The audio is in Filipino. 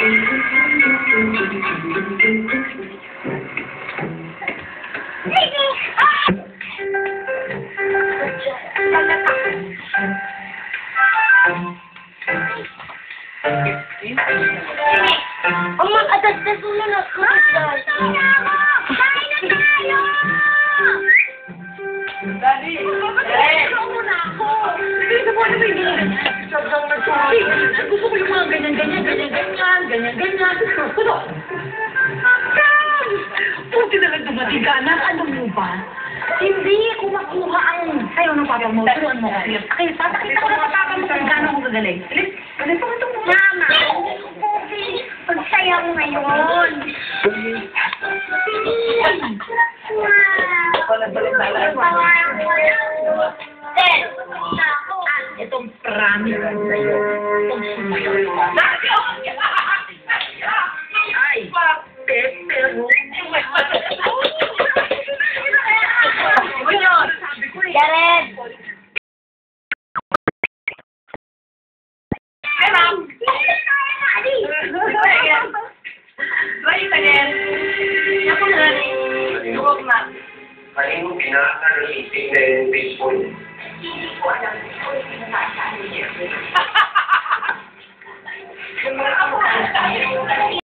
Ang mag-atas-tas mo na nakakasal. Kain na tayo! Daddy! Ito muna ako. Hindi ko muna may ganyan. Sadyang nagsabi. Gusto ko yung mga ganyan. Gusto. Puti na lang dumating ka, anak. Alam mo ba? Hindi ko makuha ang sayo ng papa mo. Turuan mo. Okay, papakita ko na sa papa mo kung gano'n ako gagaling. Alis mo ito mo. Mama! Pagsaya mo ngayon. Itong promise ko sa'yo. Itong sumayaw. Ay! Pero... Jared! Hi, Mom! Try it again. Ako na. Huwag na. Kanino pinaka ng isip na yung baseball? Hindi ko alam. Hindi ko alam.